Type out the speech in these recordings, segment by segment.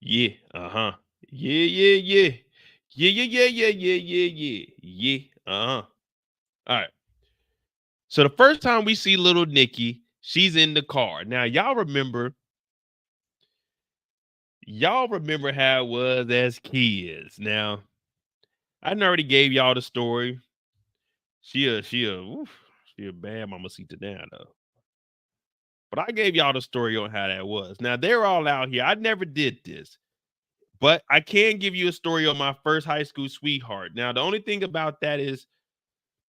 Yeah. Uh-huh. Yeah, yeah, yeah. Yeah, yeah, yeah, yeah, yeah, yeah, yeah. Yeah. Uh-huh. All right. So the first time we see little Nikki, she's in the car. Now, y'all remember how it was as kids. Now, I done already gave y'all the story. She a bad mamacita now though. But I gave y'all the story on how that was. Now they're all out here. I never did this, but I can give you a story on my first high school sweetheart. Now the only thing about that is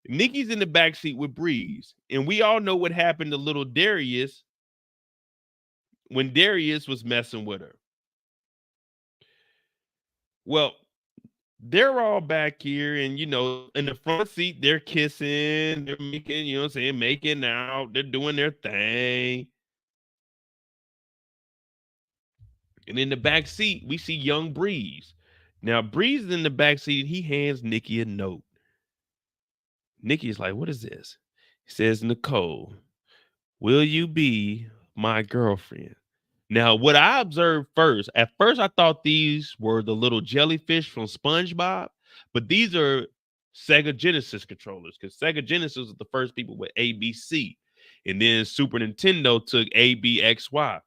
Nikki's in the back seat with Breeze, and we all know what happened to little Darius when Darius was messing with her. Well, they're all back here, and in the front seat, they're kissing, they're making, what I'm saying, making out, they're doing their thing. And in the back seat, we see young Breeze. Now, Breeze is in the back seat, and he hands Nikki a note. Nikki's like, "What is this?" He says, "Nicole, will you be my girlfriend?" Now, what I observed at first, I thought these were the little jellyfish from SpongeBob, but these are Sega Genesis controllers because Sega Genesis was the first people with ABC, and then Super Nintendo took ABXY.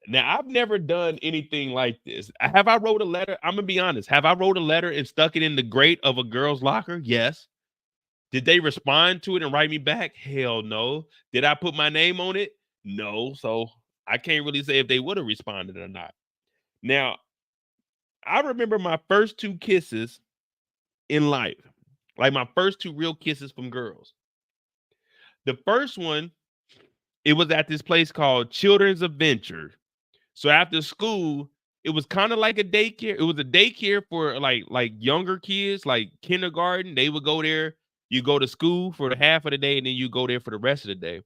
Now, I've never done anything like this. Have I wrote a letter? I'm gonna be honest. Have I wrote a letter and stuck it in the grate of a girl's locker? Yes. Did they respond to it and write me back? Hell no. Did I put my name on it? No. So I can't really say if they would have responded or not. Now, I remember my first two kisses in life, like my first two real kisses from girls. The first one, it was at this place called Children's Adventure. So after school, it was kind of like a daycare. It was a daycare for like younger kids, like kindergarten. They would go there. You go to school for the half of the day, and then you go there for the rest of the day.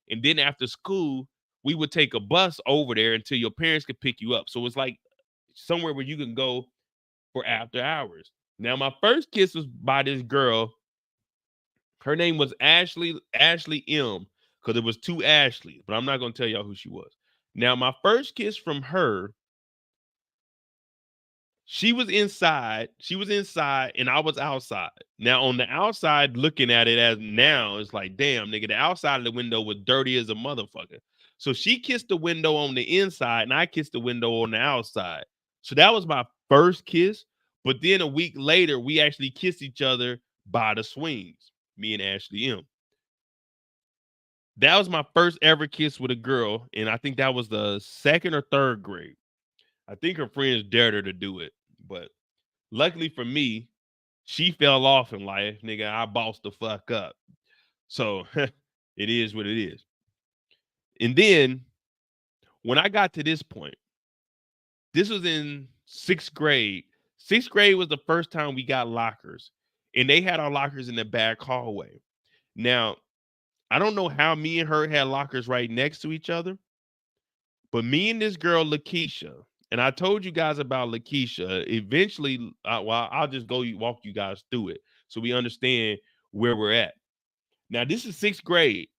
And then after school, we would take a bus over there until your parents could pick you up. So it's like somewhere where you can go for after hours. Now, my first kiss was by this girl. Her name was Ashley M. Because it was two Ashleys, but I'm not gonna tell y'all who she was. Now, my first kiss from her, she was inside and I was outside. Now on the outside looking at it as now, it's like, damn, nigga, the outside of the window was dirty as a motherfucker. So she kissed the window on the inside and I kissed the window on the outside. So that was my first kiss. But then a week later, we actually kissed each other by the swings, me and Ashley M. That was my first ever kiss with a girl. And I think that was the second or third grade. I think her friends dared her to do it. But luckily for me, she fell off in life, nigga. I bossed the fuck up. So it is what it is. And then when I got to this point, this was in sixth grade. Sixth grade was the first time we got lockers, and they had our lockers in the back hallway. Now, I don't know how me and her had lockers right next to each other, but me and this girl, Lakeisha, and I told you guys about Lakeisha. Eventually, well, I'll just walk you guys through it so we understand where we're at. Now, this is sixth grade.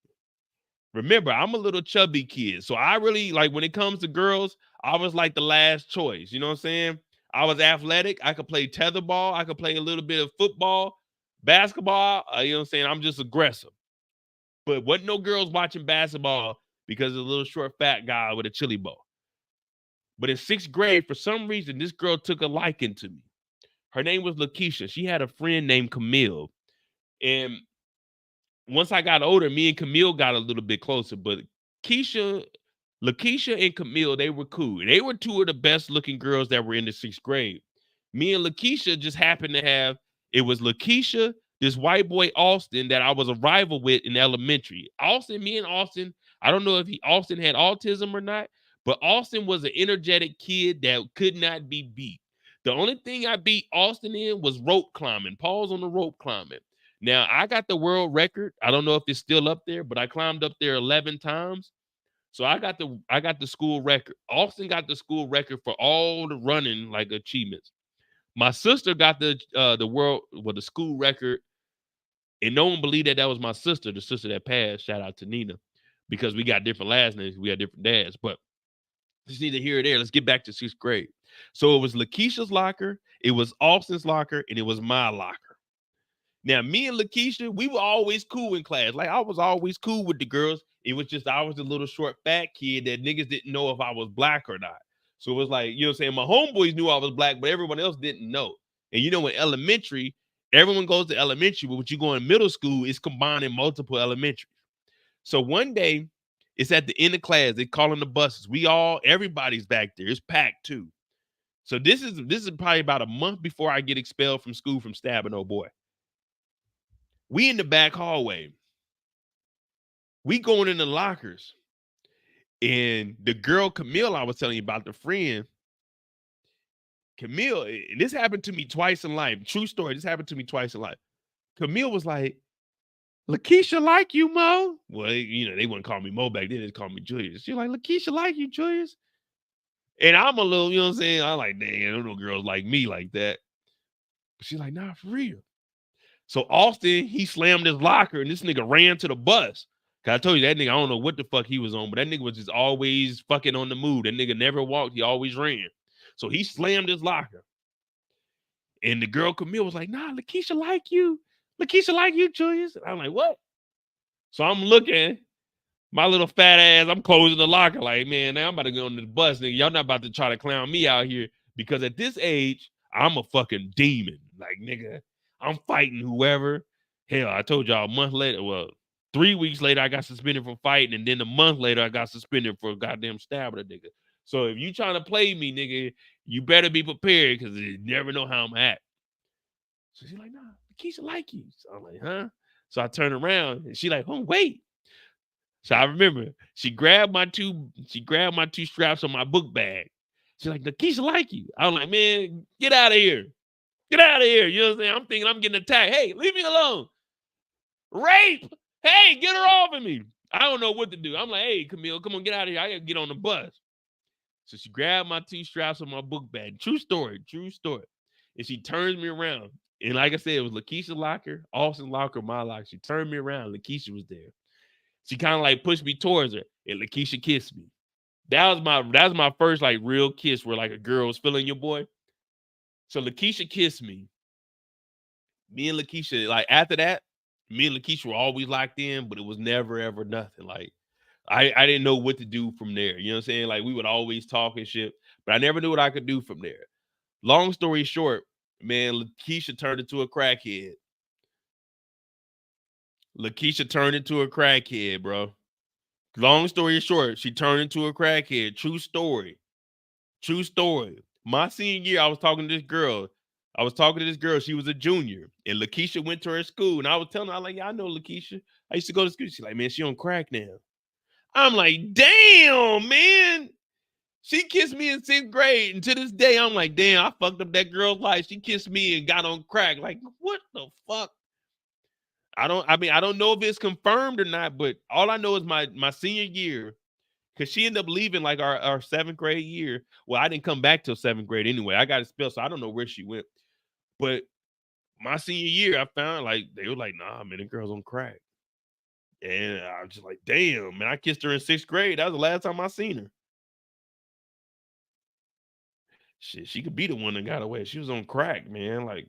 Remember, I'm a little chubby kid. So I really like when it comes to girls, I was like the last choice. You know what I'm saying? I was athletic. I could play tetherball. I could play a little bit of football, basketball. You know what I'm saying? I'm just aggressive. But wasn't no girls watching basketball because of a little short fat guy with a chili bowl. But in sixth grade, for some reason, this girl took a liking to me. Her name was Lakeisha. She had a friend named Camille. And once I got older, me and Camille got a little bit closer. But Keisha, Lakeisha and Camille, they were cool. They were two of the best looking girls that were in the sixth grade. Me and Lakeisha just happened to have, it was Lakeisha, this white boy Austin that I was a rival with in elementary. Me and Austin, I don't know if Austin had autism or not, but Austin was an energetic kid that could not be beat. The only thing I beat Austin in was rope climbing, pause on the rope climbing. Now I got the world record. I don't know if it's still up there, but I climbed up there 11 times. So I got the school record. Austin got the school record for all the running like achievements. My sister got the school record, and no one believed that was my sister, the sister that passed. Shout out to Nina, because we got different last names, we had different dads. But It's neither here or there. Let's get back to 6th grade. So it was Lakeisha's locker, it was Austin's locker, and it was my locker. Now, me and Lakeisha, we were always cool in class. Like, I was always cool with the girls. It was just I was a little short, fat kid that niggas didn't know if I was black or not. So it was like, you know what I'm saying? My homeboys knew I was black, but everyone else didn't know. And you know, in elementary, everyone goes to elementary, but when you go in middle school, it's combining multiple elementaries. So one day, it's at the end of class. They calling the buses. Everybody's back there. It's packed too. So this is probably about a month before I get expelled from school from stabbing old boy. We in the back hallway. We going in the lockers. And the girl Camille I was telling you about, the friend, Camille, and this happened to me twice in life. True story. This happened to me twice in life. Camille was like, Lakeisha like you, Mo. Well, you know, they wouldn't call me Mo back then. They called me Julius. She's like, Lakeisha like you, Julius. And I'm a little, you know what I'm saying? I'm like, dang, I don't know girls like me like that. But she's like, nah, for real. So Austin, he slammed his locker and this nigga ran to the bus. Cause I told you that nigga, I don't know what the fuck he was on, but that nigga was just always fucking on the move. That nigga never walked, he always ran. So he slammed his locker. And the girl Camille was like, nah, Lakeisha like you. Lakeisha like you, Julius. And I'm like, what? So I'm looking, my little fat ass, I'm closing the locker like, man, now I'm about to go on the bus, nigga. Y'all not about to try to clown me out here because at this age, I'm a fucking demon. Like, nigga, I'm fighting whoever. Hell, I told y'all a month later, well, 3 weeks later, I got suspended from fighting, and then a month later, I got suspended for a goddamn stabbing a nigga. So if you trying to play me, nigga, you better be prepared because you never know how I'm at. So she's like, nah, Keisha like you. So I'm like, huh? So I turn around and she like, oh, wait. So I remember she grabbed my two straps on my book bag. She's like, Lakeisha like you. I was like, man, get out of here. Get out of here. You know what I'm saying? I'm thinking I'm getting attacked. Hey, leave me alone. Rape. Hey, get her off of me. I don't know what to do. I'm like, hey, Camille, come on, get out of here. I gotta get on the bus. So she grabbed my two straps on my book bag. True story. True story. And she turns me around. And like I said, it was Lakeisha's locker, Austin's locker, my locker. She turned me around. Lakeisha was there. She kind of like pushed me towards her, and Lakeisha kissed me. That was my first like real kiss where like a girl was feeling your boy. So Lakeisha kissed me. Me and Lakeisha, like after that, me and Lakeisha were always locked in, but it was never ever nothing. Like I didn't know what to do from there. You know what I'm saying? Like we would always talk and shit, but I never knew what I could do from there. Long story short, man, Lakeisha turned into a crackhead. Lakeisha turned into a crackhead, bro. Long story short, she turned into a crackhead. True story. True story. My senior year, I was talking to this girl. She was a junior. And Lakeisha went to her school. And I was telling her, I was like, yeah, I know Lakeisha. I used to go to school. She's like, man, she on crack now. I'm like, damn, man. She kissed me in 6th grade. And to this day, I'm like, damn, I fucked up that girl's life. She kissed me and got on crack. Like, what the fuck? I don't know if it's confirmed or not, but all I know is my senior year, because she ended up leaving like our 7th grade year. Well, I didn't come back till 7th grade anyway. I got expelled, so I don't know where she went. But my senior year, I found like they were like, nah, man, the girl's on crack. And I was just like, damn, man, I kissed her in 6th grade. That was the last time I seen her. Shit, she could be the one that got away. She was on crack, man. Like,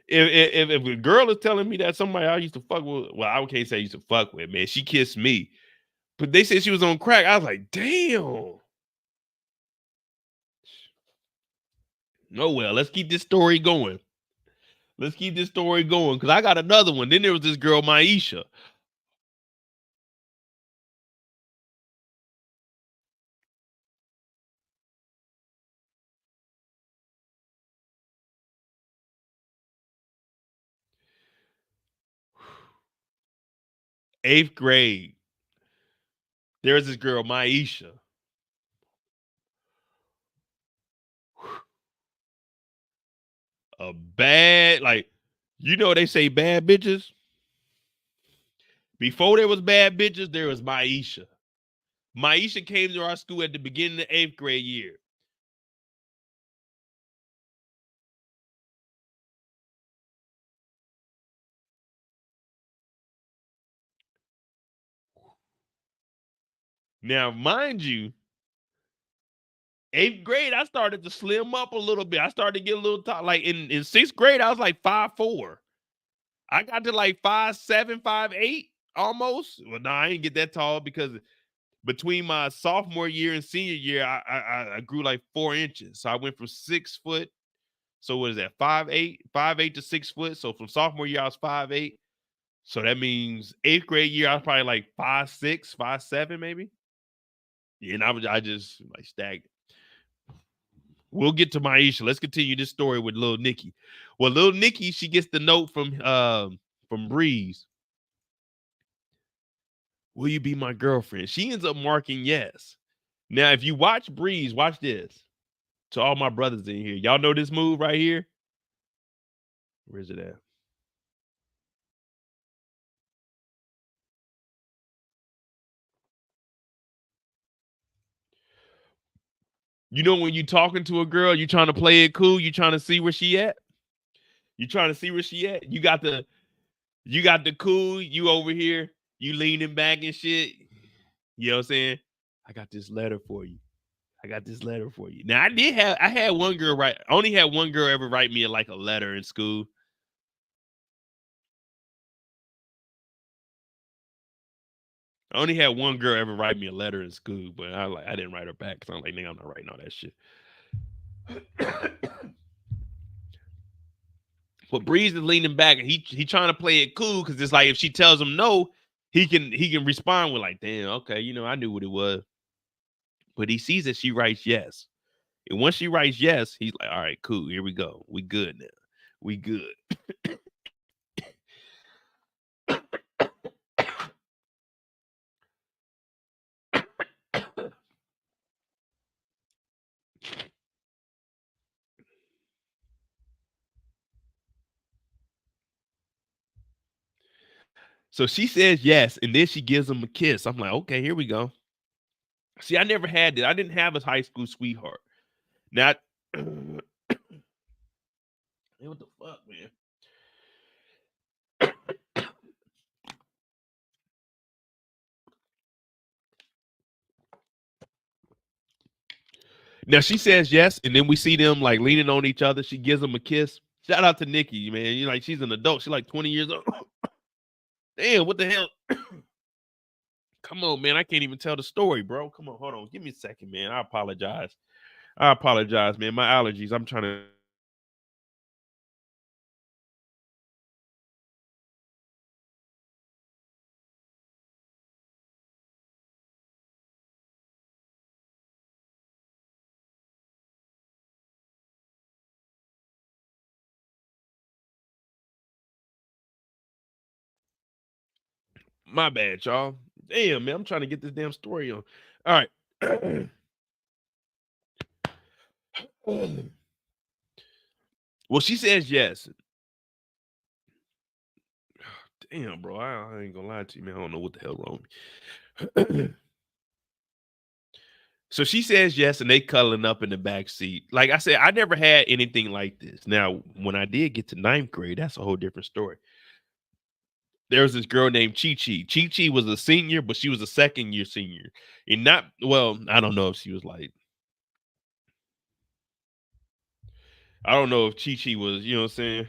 if a girl is telling me that somebody I used to fuck with, well, I can't say I used to fuck with, man. She kissed me. But they said she was on crack. I was like, damn. No, well, let's keep this story going. Because I got another one. Then there was this girl, Maisha. Eighth grade. There was this girl, Maisha. A bad, like, you know they say bad bitches? Before there was bad bitches, there was Maisha. Maisha came to our school at the beginning of the 8th grade year. Now, mind you, 8th grade, I started to slim up a little bit. I started to get a little tall. Like in 6th grade, I was like 5'4". I got to like 5'7", 5'8", almost. Well, no, I didn't get that tall because between my sophomore year and senior year, I grew like 4 inches. So I went from 6 foot. So what is that? 5'8", 5'8" to 6 foot. So from sophomore year, I was 5'8". So that means 8th grade year, I was probably like 5'6", 5'7", maybe. Yeah, and I just like stagnant. We'll get to Maisha. Let's continue this story with little Nikki. Well, little Nikki, she gets the note from Breeze. Will you be my girlfriend? She ends up marking yes. Now, if you watch Breeze, watch this. To all my brothers in here, y'all know this move right here? Where's it at? You know when you talking to a girl, you trying to play it cool, you trying to see where she at? You trying to see where she at? You got the cool, you over here, you leaning back and shit. You know what I'm saying? I got this letter for you. I got this letter for you. Now I had one girl write, I only had one girl ever write me like a letter in school. I only had one girl ever write me a letter in school, but I didn't write her back because I'm like, nigga, I'm not writing all that shit. But Breeze is leaning back and he trying to play it cool because it's like if she tells him no, he can respond with like, damn, okay, I knew what it was. But he sees that she writes yes. And once she writes yes, he's like, all right, cool, here we go. We good now. We good. So she says yes, and then she gives him a kiss. I'm like, okay, here we go. See, I never had that. I didn't have a high school sweetheart. Not what the fuck, man? Now she says yes, and then we see them like leaning on each other. She gives them a kiss. Shout out to Nikki, man. You like she's an adult. She's like 20 years old. Damn, what the hell? Come on, man. I can't even tell the story, bro. Come on, hold on. Give me a second, man. I apologize. I apologize, man. My allergies. I'm trying to. My bad, y'all. Damn, man. I'm trying to get this damn story on. All right. Well, she says yes. Damn, bro. I ain't gonna lie to you, man. I don't know what the hell wrong with me. So she says yes, and they cuddling up in the back seat. Like I said, I never had anything like this. Now, when I did get to ninth grade, that's a whole different story. There was this girl named Chi Chi. Chi Chi was a senior, but she was a second year senior. And not, well, I don't know if she was like, I don't know if Chi Chi was, you know what I'm saying?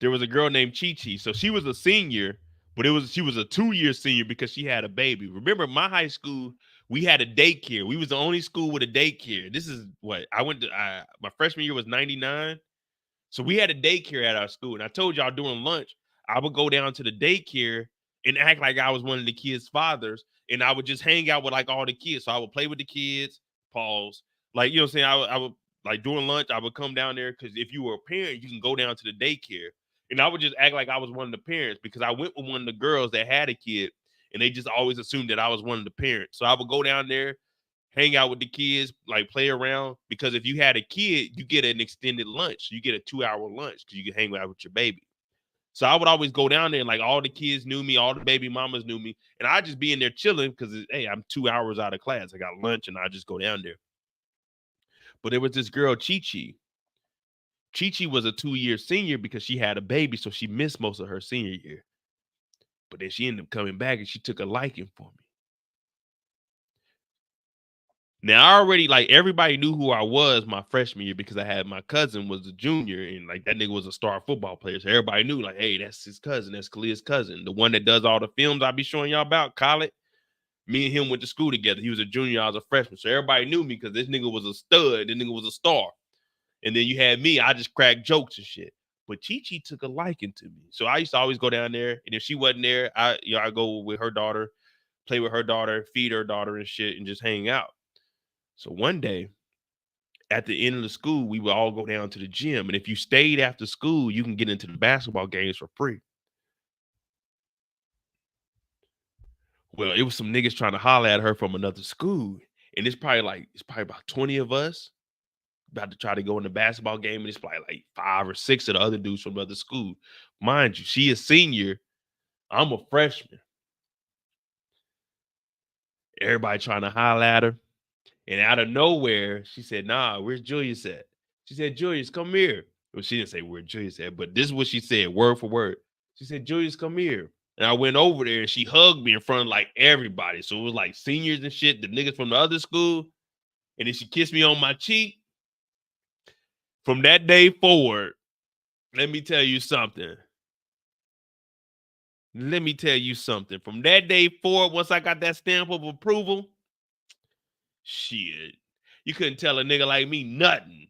There was a girl named Chi Chi. So she was a senior, but she was a 2-year senior because she had a baby. Remember, my high school, we had a daycare. We was the only school with a daycare. This is what I went to. My freshman year was 99. So we had a daycare at our school. And I told y'all during lunch, I would go down to the daycare and act like I was one of the kids' fathers. And I would just hang out with like all the kids. So I would play with the kids, pause. Like, you know what I'm saying? I would like during lunch, I would come down there because if you were a parent, you can go down to the daycare. And I would just act like I was one of the parents because I went with one of the girls that had a kid and they just always assumed that I was one of the parents. So I would go down there, hang out with the kids, like play around. Because if you had a kid, you get an extended lunch. You get a 2-hour lunch because you can hang out with your baby. So I would always go down there and like all the kids knew me, all the baby mamas knew me, and I'd just be in there chilling because hey, I'm 2 hours out of class. I got lunch and I just go down there. But there was this girl, Chi Chi. Chi Chi was a 2-year senior because she had a baby, so she missed most of her senior year. But then she ended up coming back and she took a liking for me. Now I already like everybody knew who I was my freshman year because I had my cousin was a junior and like that nigga was a star football player. So everybody knew like, hey, that's his cousin. That's Khalil's cousin. The one that does all the films I be showing y'all about, Khaled. Me and him went to school together. He was a junior, I was a freshman. So everybody knew me because this nigga was a stud. This nigga was a star. And then you had me, I just cracked jokes and shit. But Chi took a liking to me. So I used to always go down there. And if she wasn't there, I go with her daughter, play with her daughter, feed her daughter and shit, and just hang out. So one day, at the end of the school, we would all go down to the gym. And if you stayed after school, you can get into the basketball games for free. Well, it was some niggas trying to holler at her from another school. And it's probably about 20 of us about to try to go in the basketball game. And it's probably like 5 or 6 of the other dudes from the other school. Mind you, she a senior. I'm a freshman. Everybody trying to holler at her. And out of nowhere, she said, nah, where's Julius at? She said, Julius, come here. Well, she didn't say where Julius at, but this is what she said, word for word. She said, Julius, come here. And I went over there and she hugged me in front of like everybody. So it was like seniors and shit, the niggas from the other school. And then she kissed me on my cheek. From that day forward, let me tell you something. From that day forward, once I got that stamp of approval, shit, you couldn't tell a nigga like me nothing.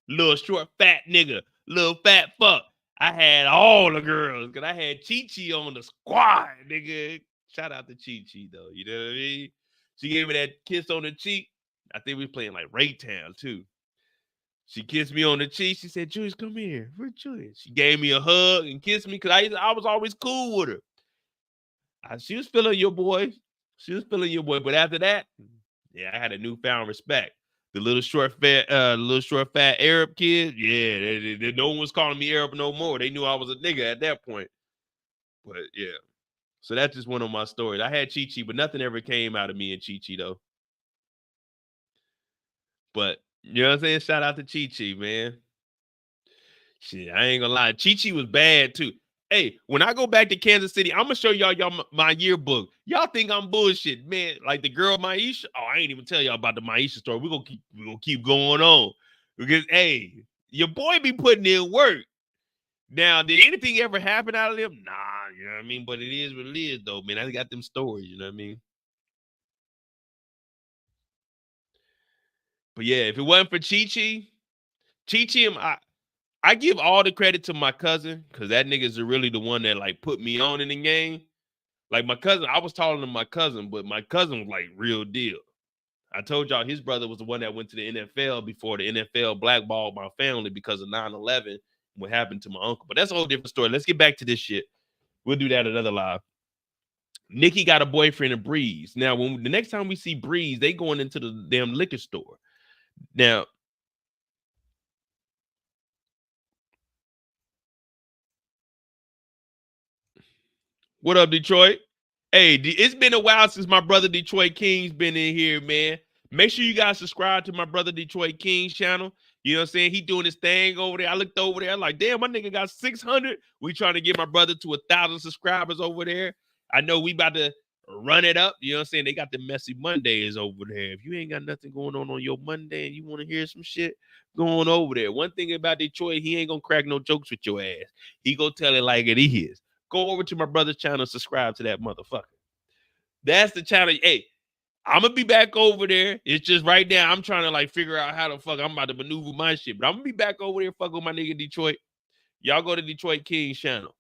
Little short fat nigga, little fat fuck. I had all the girls because I had Chi on the squad, nigga. Shout out to Chi though, you know what I mean? She gave me that kiss on the cheek. I think we was playing like Raytown too. She kissed me on the cheek. She said, Julius, come here. Where's Julius? She gave me a hug and kissed me because I was always cool with her. She was feeling your boy. But after that, yeah, I had a newfound respect. The little short fat Arab kid, yeah, no one was calling me Arab no more. They knew I was a nigga at that point. But yeah, so that's just one of my stories. I had Chi, but nothing ever came out of me and Chi though. But you know what I'm saying? Shout out to Chi, man. Shit, I ain't gonna lie. Chi was bad too. Hey, when I go back to Kansas City, I'm gonna show y'all my yearbook. Y'all think I'm bullshit, man. Like the girl Maisha. Oh, I ain't even tell y'all about the Maisha story. We're gonna keep going on. Because hey, your boy be putting in work. Now, did anything ever happen out of them? Nah, you know what I mean? But it is what it is, though, man. I got them stories, you know what I mean? But yeah, if it wasn't for Chi, I give all the credit to my cousin because that nigga's really the one that like put me on in the game. Like my cousin, I was taller than my cousin, but my cousin was like real deal. I told y'all his brother was the one that went to the NFL before the NFL blackballed my family because of 9/11, what happened to my uncle. But that's a whole different story. Let's get back to this shit. We'll do that another live. Nikki got a boyfriend in Breeze. Now, when the next time we see Breeze, they going into the damn liquor store. Now, what up, Detroit? Hey, it's been a while since my brother Detroit King's been in here, man. Make sure you guys subscribe to my brother Detroit King's channel. You know what I'm saying? He doing his thing over there. I looked over there, I'm like, damn, my nigga got 600. We trying to get my brother to 1,000 subscribers over there. I know we about to run it up. You know what I'm saying? They got the messy Mondays over there. If you ain't got nothing going on your Monday and you want to hear some shit, going over there. One thing about Detroit, he ain't gonna crack no jokes with your ass. He gonna tell it like it is. Go over to my brother's channel, subscribe to that motherfucker. That's the channel. Hey, I'm gonna be back over there. It's just right now I'm trying to like figure out how the fuck I'm about to maneuver my shit. But I'm gonna be back over there, fuck with my nigga Detroit. Y'all go to Detroit King's channel.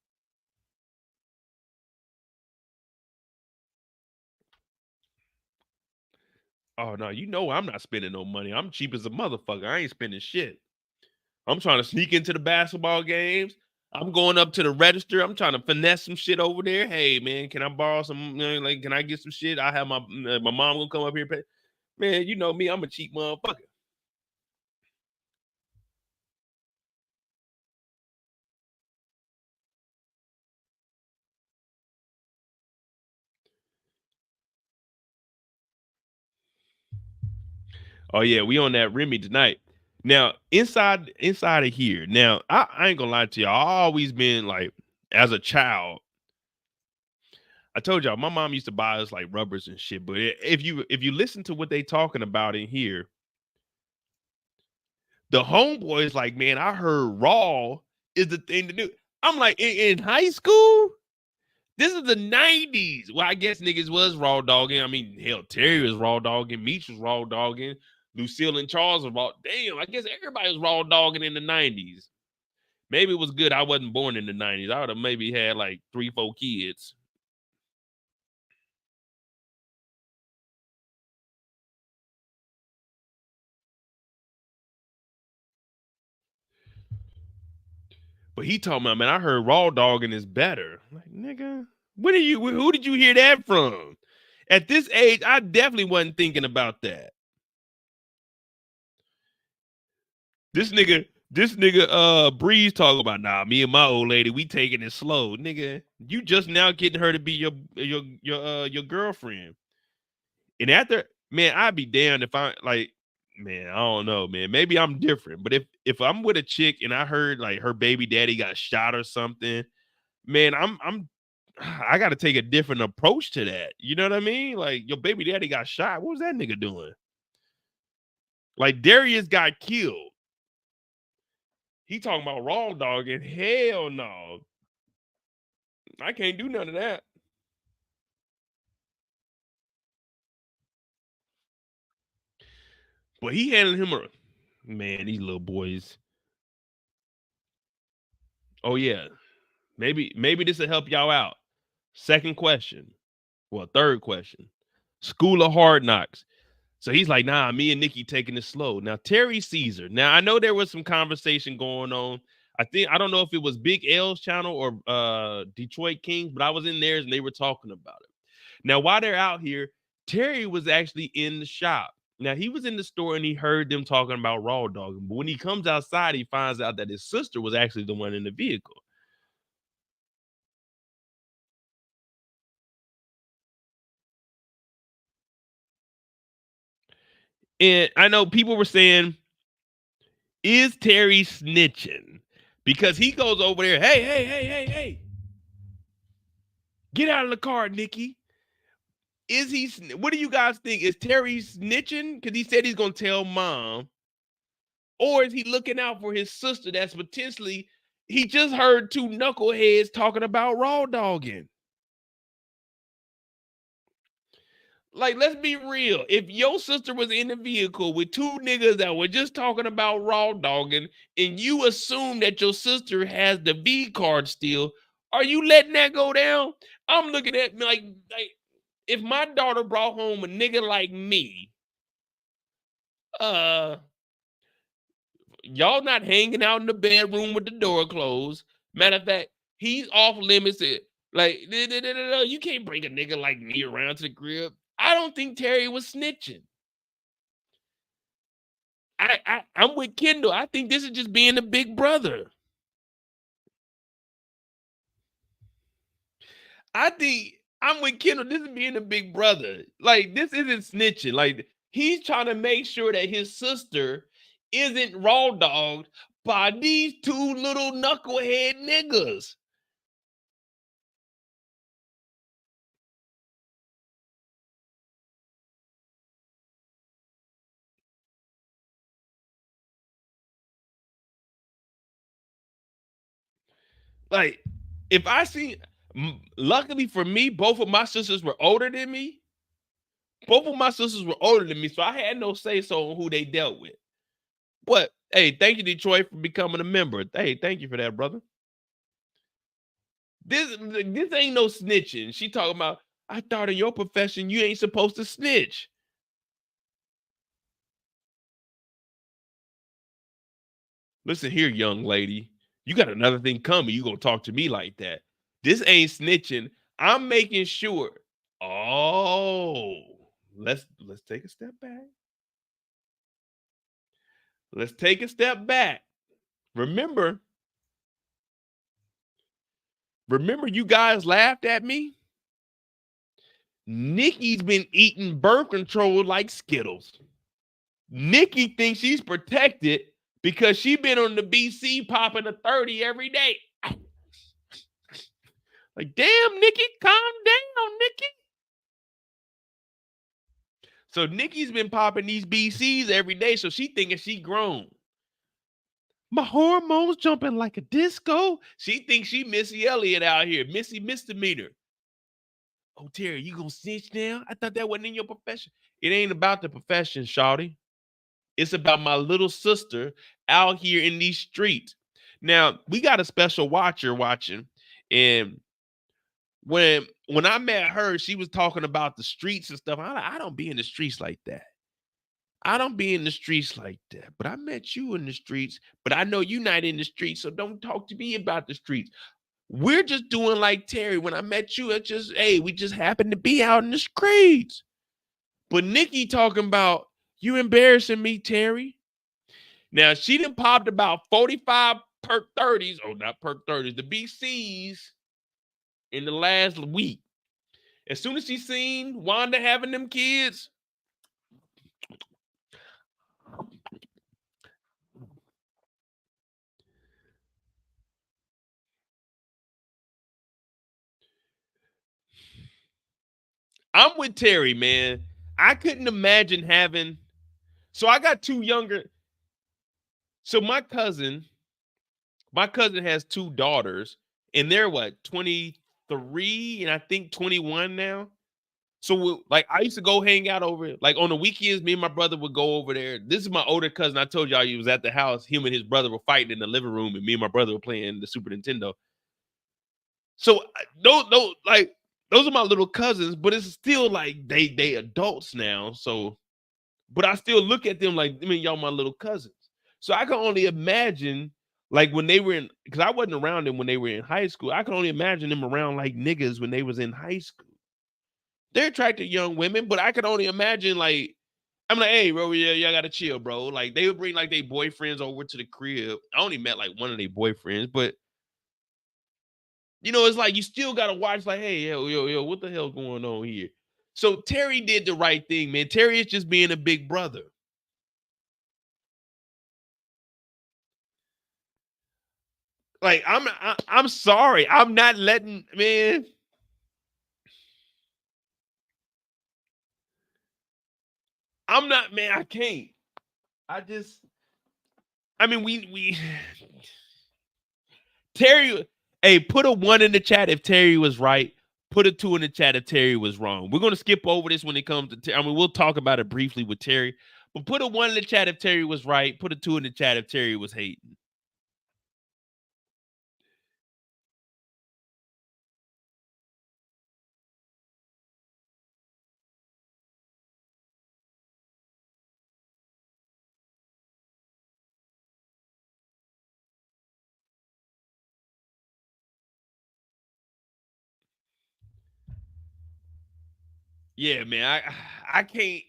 Oh no, you know I'm not spending no money. I'm cheap as a motherfucker. I ain't spending shit. I'm trying to sneak into the basketball games. I'm going up to the register. I'm trying to finesse some shit over there. Hey man, can I borrow some? Like, can I get some shit? I have my mom gonna come up here. Pay. Man, you know me. I'm a cheap motherfucker. Oh yeah, we on that Remy tonight. Now inside of here. Now I ain't gonna lie to you. I always been like, as a child, I told y'all my mom used to buy us like rubbers and shit. But if you listen to what they talking about in here, the homeboy is like, man, I heard raw is the thing to do. I'm like, in high school, this is the 90s. Well, I guess niggas was raw dogging. I mean, hell, Terry was raw dogging, Meech was raw dogging, Lucille and Charles was raw. Damn, I guess everybody was raw dogging in the 90s. Maybe it was good I wasn't born in the 90s. I would have maybe had like 3-4 kids. But he told me, man, I heard raw dogging is better. I'm like, nigga, who did you hear that from? At this age, I definitely wasn't thinking about that. This nigga, Breeze talking about, nah, me and my old lady, we taking it slow. Nigga, you just now getting her to be your girlfriend. And after, man, I'd be damned if I like, man, I don't know, man. Maybe I'm different. But if I'm with a chick and I heard like her baby daddy got shot or something, man, I gotta take a different approach to that. You know what I mean? Like your baby daddy got shot. What was that nigga doing? Like Darius got killed. He talking about raw dogging. Hell no. I can't do none of that. But he handled him man, these little boys. Oh yeah. Maybe this will help y'all out. Second question. Well, third question. School of Hard Knocks. So he's like, nah, me and Nikki taking it slow. Now, Terry Caesar. Now, I know there was some conversation going on. I don't know if it was Big L's channel or Detroit Kings, but I was in theirs and they were talking about it. Now, while they're out here, Terry was actually in the shop. Now, he was in the store and he heard them talking about raw dogging. But when he comes outside, he finds out that his sister was actually the one in the vehicle. And I know people were saying, is Terry snitching? Because he goes over there, hey, get out of the car, Nikki. Is he, what do you guys think? Is Terry snitching? Because he said he's going to tell mom. Or is he looking out for his sister that's potentially, he just heard two knuckleheads talking about raw dogging. Like, let's be real. If your sister was in the vehicle with two niggas that were just talking about raw dogging, and you assume that your sister has the V card still, are you letting that go down? I'm looking at me like if my daughter brought home a nigga like me, y'all not hanging out in the bedroom with the door closed. Matter of fact, he's off limits. Like, you can't bring a nigga like me around to the crib. I don't think Terry was snitching. I'm with Kendall. I think this is just being a big brother. I think I'm with Kendall. This is being a big brother. Like, this isn't snitching. Like, he's trying to make sure that his sister isn't raw dogged by these two little knucklehead niggas. Like, if I see, luckily for me, both of my sisters were older than me. Both of my sisters were older than me, so I had no say so on who they dealt with. But hey, thank you, Detroit, for becoming a member. Hey, thank you for that, brother. This ain't no snitching. She talking about, I thought in your profession you ain't supposed to snitch. Listen here, young lady. You got another thing coming. You gonna talk to me like that. This ain't snitching. I'm making sure. Oh, let's take a step back. Let's take a step back. Remember you guys laughed at me? Nikki's been eating birth control like Skittles. Nikki thinks she's protected because she been on the BC popping a 30 every day. Like, damn, Nikki, calm down, Nikki. So Nikki's been popping these BCs every day, so she thinking she grown. My hormones jumping like a disco. She thinks she Missy Elliott out here, Missy Misdemeanor. Oh, Terry, you gonna snitch now? I thought that wasn't in your profession. It ain't about the profession, shawty. It's about my little sister out here in these streets. Now, we got a special watcher watching, and when I met her, she was talking about the streets and stuff. I don't be in the streets like that. I don't be in the streets like that. But I met you in the streets, but I know you not in the streets, so don't talk to me about the streets. We're just doing like Terry. When I met you, it's just, hey, we just happened to be out in the streets. But Nikki talking about, you embarrassing me, Terry. Now, she done popped about 45 perk 30s. Oh, not perk 30s, the BCs in the last week. As soon as she seen Wanda having them kids, I'm with Terry, man. I couldn't imagine having. So I got two younger. So my cousin has two daughters, and they're what, 23 and I think 21 now. So like I used to go hang out over like on the weekends. Me and my brother would go over there. This is my older cousin. I told y'all he was at the house. Him and his brother were fighting in the living room, and me and my brother were playing the Super Nintendo. So those like those are my little cousins, but it's still like they adults now. So, but I still look at them like, I mean, y'all my little cousins. So I can only imagine like when they were in, because I wasn't around them when they were in high school. I can only imagine them around like niggas when they was in high school. They're attractive young women, but I could only imagine like, I'm like, hey, bro, yeah, y'all gotta chill, bro. Like they would bring like their boyfriends over to the crib. I only met like one of their boyfriends, but it's like you still gotta watch, like, hey, yo, what the hell going on here? So Terry did the right thing, man. Terry is just being a big brother. Like, I'm sorry. I'm not letting, man. I'm not, man. I can't. I just, I mean, we Terry, hey, put a one in the chat if Terry was right. Put a two in the chat if Terry was wrong. We're gonna skip over this when it comes to Terry. I mean, we'll talk about it briefly with Terry, but put a one in the chat if Terry was right. Put a two in the chat if Terry was hating. Yeah, man. I can't.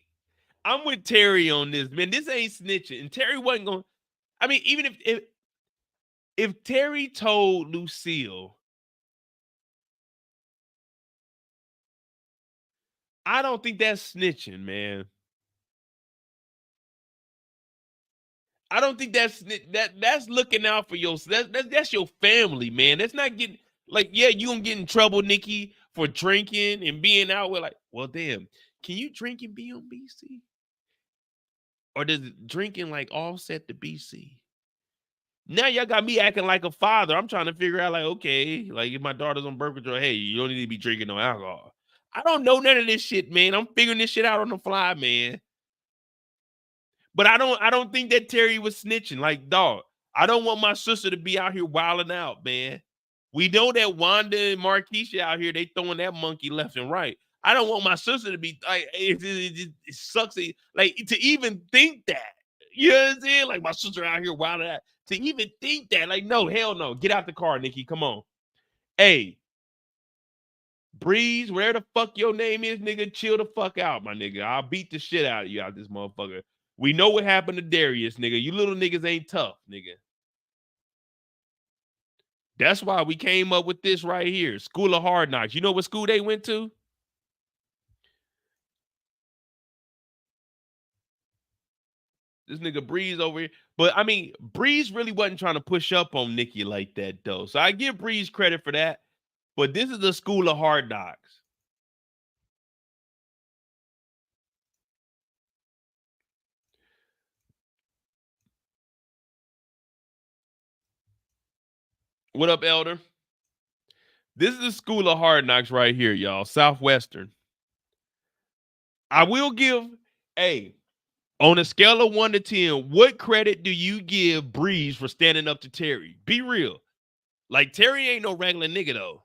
I'm with Terry on this, man. This ain't snitching, and Terry wasn't going. I mean, even if Terry told Lucille, I don't think that's snitching, man. I don't think that's looking out for your that's your family, man. That's not getting like, yeah, you gonna get in trouble, Nikki, for drinking and being out with like, well, damn, can you drink and be on BC? Or does drinking like offset the BC? Now y'all got me acting like a father. I'm trying to figure out, like, okay, like if my daughter's on birth control, hey, you don't need to be drinking no alcohol. I don't know none of this shit, man. I'm figuring this shit out on the fly, man. But I don't think that Terry was snitching. Like, dog, I don't want my sister to be out here wilding out, man. We know that Wanda and Marquisha out here, they throwing that monkey left and right. I don't want my sister to be like, it sucks. Like, to even think that. You know what I'm saying? Like, my sister out here wilding out. To even think that, like, no, hell no. Get out the car, Nikki. Come on. Hey, Breeze, where the fuck your name is, nigga, chill the fuck out, my nigga. I'll beat the shit out of you out this motherfucker. We know what happened to Darius, nigga. You little niggas ain't tough, nigga. That's why we came up with this right here. School of Hard Knocks. You know what school they went to? This nigga Breeze over here. But I mean, Breeze really wasn't trying to push up on Nikki like that, though. So I give Breeze credit for that. But this is the school of hard knocks. What up, Elder? This is the school of hard knocks right here, y'all. Southwestern. I will give, on a scale of 1 to 10, what credit do you give Breeze for standing up to Terry? Be real. Like, Terry ain't no regular nigga, though.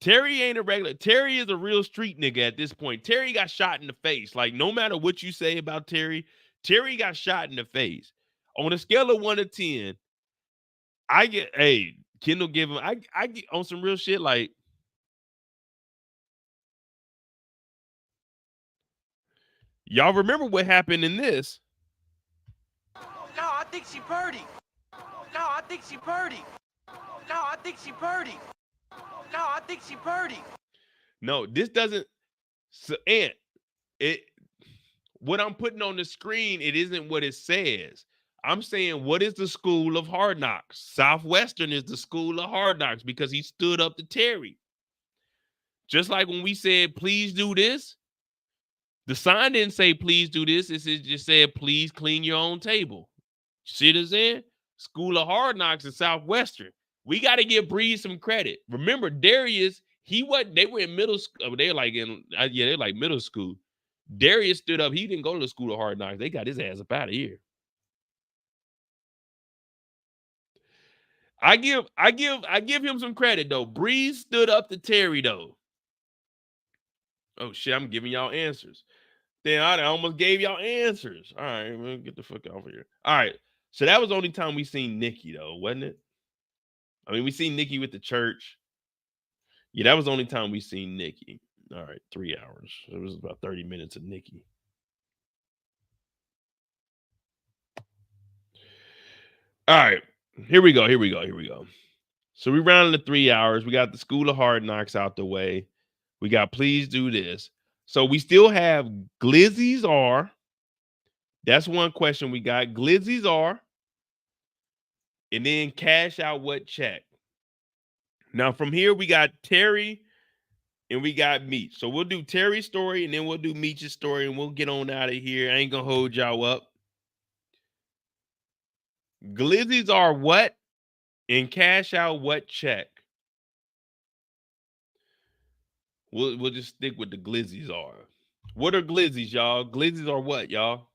Terry ain't a regular. Terry is a real street nigga at this point. Terry got shot in the face. Like, no matter what you say about Terry, Terry got shot in the face. On a scale of 1 to 10, I get, Kendall give him, I get on some real shit, like, y'all remember what happened in this? No, I think she purdy. No, I think she purdy. No, I think she purdy. No, I think she purdy. No, this doesn't. So, Ant, what I'm putting on the screen, it isn't what it says. I'm saying, what is the school of hard knocks? Southwestern is the school of hard knocks because he stood up to Terry. Just like when we said, please do this, the sign didn't say, please do this. It just said, please clean your own table. See what I'm saying? School of hard knocks is Southwestern. We got to give Breeze some credit. Remember, Darius, they were in middle school. They're like they're like middle school. Darius stood up. He didn't go to the school of hard knocks. They got his ass up out of here. I give him some credit though. Breeze stood up to Terry though. Oh shit, I'm giving y'all answers. Then I almost gave y'all answers. All right, we'll get the fuck out of here. All right. So that was the only time we seen Nikki though, wasn't it? I mean, we seen Nikki with the church. Yeah, that was the only time we seen Nikki. All right, 3 hours. It was about 30 minutes of Nikki. All right, here we go. So we rounded the 3 hours. We got the school of hard knocks out the way. We got please do this. So we still have Glizzy's R. That's one question we got. Glizzy's R. And then cash out what check. Now from here we got Terry and we got Meech. So we'll do Terry's story and then we'll do Meech's story and we'll get on out of here. I ain't gonna hold y'all up. Glizzy's are what? And cash out what check? We'll just stick with the Glizzy's are. What are Glizzy's, y'all? Glizzy's are what, y'all?